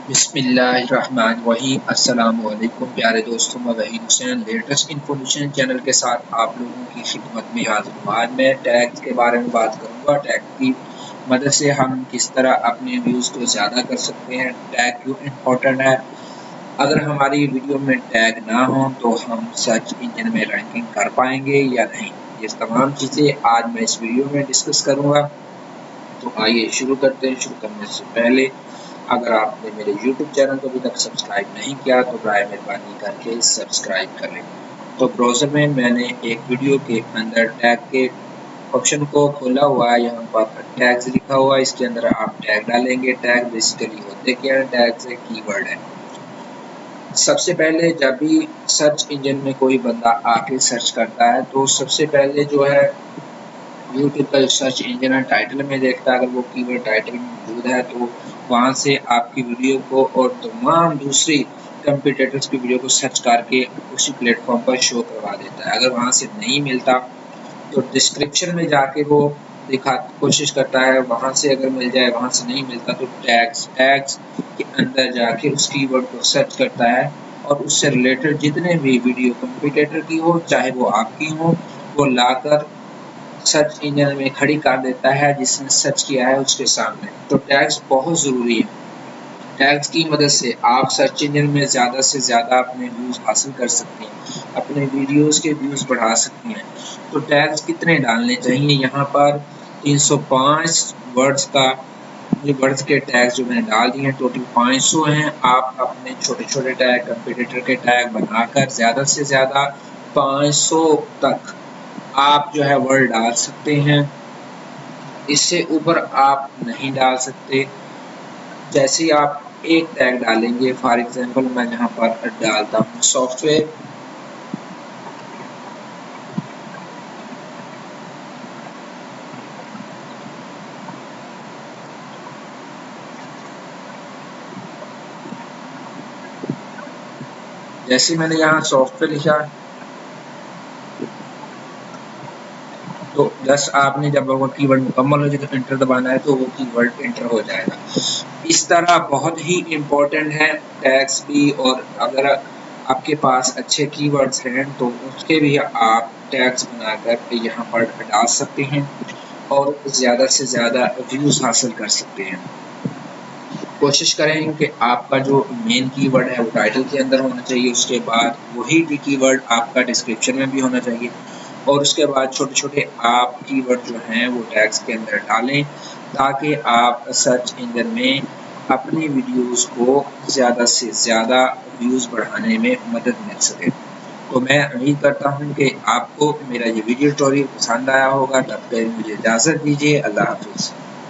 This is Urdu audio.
بسم اللہ الرحمن الرحیم۔ السلام علیکم پیارے دوستوں، میں وحید حسین لیٹسٹ انفارمیشن چینل کے ساتھ آپ لوگوں کی خدمت میں حاضر ہوں۔ آج میں ٹیگز کے بارے میں بات کروں گا۔ ٹیگ کی مدد سے ہم کس طرح اپنے ویوز کو زیادہ کر سکتے ہیں، ٹیگ کیوں امپورٹنٹ ہے، اگر ہماری ویڈیو میں ٹیگ نہ ہوں تو ہم سرچ انجن میں رینکنگ کر پائیں گے یا نہیں، یہ تمام چیزیں آج میں اس ویڈیو میں ڈسکس کروں گا۔ تو آئیے شروع کرتے ہیں۔ شروع کرنے سے پہلے اگر آپ نے میرے یوٹیوب چینل کو ابھی تک سبسکرائب نہیں کیا تو برائے مہربانی کر کے سبسکرائب کریں۔ تو براؤزر میں نے ایک ویڈیو کے اندر ٹیگ کے آپشن کو کھولا ہوا ہے، یہاں پر ٹیگز لکھا ہوا ہے، اس کے اندر آپ ٹیگ ڈالیں گے۔ ٹیگ بیسیکلی ہوتے کیا ہے؟ ٹیگز ایک کی ورڈ ہے۔ سب سے پہلے جب بھی سرچ انجن میں کوئی بندہ آ کے سرچ کرتا ہے تو سب سے پہلے جو ہے یوٹیوب کا جو سرچ انجن ہے ٹائٹل میں دیکھتا ہے، اگر وہ کی ورڈ ٹائٹل میں موجود ہے تو وہاں سے آپ کی ویڈیو کو اور تمام دوسری کمپیٹیٹرز کی ویڈیو کو سرچ کر کے اسی پلیٹ فارم پر شو کروا دیتا ہے۔ اگر وہاں سے نہیں ملتا تو ڈسکرپشن میں جا کے وہ کوشش کرتا ہے، وہاں سے اگر مل جائے، وہاں سے نہیں ملتا تو ٹیگز کے اندر جا کے اس کی ورڈ کو سرچ کرتا ہے اور اس سے ریلیٹڈ جتنے بھی ویڈیو کمپیٹیٹر کی ہو چاہے وہ آپ کی ہو وہ لا کر سرچ انجن میں کھڑی کر دیتا ہے جس نے سرچ کیا ہے اس کے سامنے۔ تو ٹیگز بہت ضروری ہے۔ ٹیگز کی مدد سے آپ سرچ انجن میں زیادہ سے زیادہ اپنے ویوز حاصل کر سکتے ہیں، اپنے ویڈیوز کے ویوز بڑھا سکتے ہیں۔ تو ٹیگز کتنے ڈالنے چاہیے؟ یہاں پر 305 ورڈز کے ٹیگز جو میں نے ڈال دیے ہیں، ٹوٹل 500 ہیں۔ آپ اپنے چھوٹے چھوٹے ٹیگ، کمپیٹیٹر کے ٹیگ بنا کر زیادہ سے زیادہ 500 تک آپ جو ہے ورڈ ڈال سکتے ہیں، اس سے اوپر آپ نہیں ڈال سکتے۔ جیسے آپ ایک ٹیگ ڈالیں گے، فار ایگزامپل میں یہاں پر ڈالتا ہوں سافٹ ویئر، جیسے میں نے یہاں سافٹ ویئر لکھا تو جس آپ نے جب وہ کی ورڈ مکمل ہو جائے تو انٹر دبانا ہے تو وہ کی ورڈ انٹر ہو جائے گا۔ اس طرح بہت ہی امپورٹنٹ ہے ٹیگز بھی، اور اگر آپ کے پاس اچھے کی ورڈز ہیں تو اس کے بھی آپ ٹیگز بنا کر یہاں پر ڈال سکتے ہیں اور زیادہ سے زیادہ ویوز حاصل کر سکتے ہیں۔ کوشش کریں کہ آپ کا جو مین کی ورڈ ہے وہ ٹائٹل کے اندر ہونا چاہیے، اس کے بعد وہی کی ورڈ آپ کا ڈسکرپشن میں بھی ہونا چاہیے، اور اس کے بعد چھوٹے چھوٹے آپ کی ورڈ جو ہیں وہ ٹیگز کے اندر ڈالیں تاکہ آپ سرچ انجن میں اپنی ویڈیوز کو زیادہ سے زیادہ ویوز بڑھانے میں مدد مل سکے۔ تو میں امید کرتا ہوں کہ آپ کو میرا یہ ویڈیو ٹیوٹوریل پسند آیا ہوگا۔ تب تک مجھے اجازت دیجیے، اللہ حافظ۔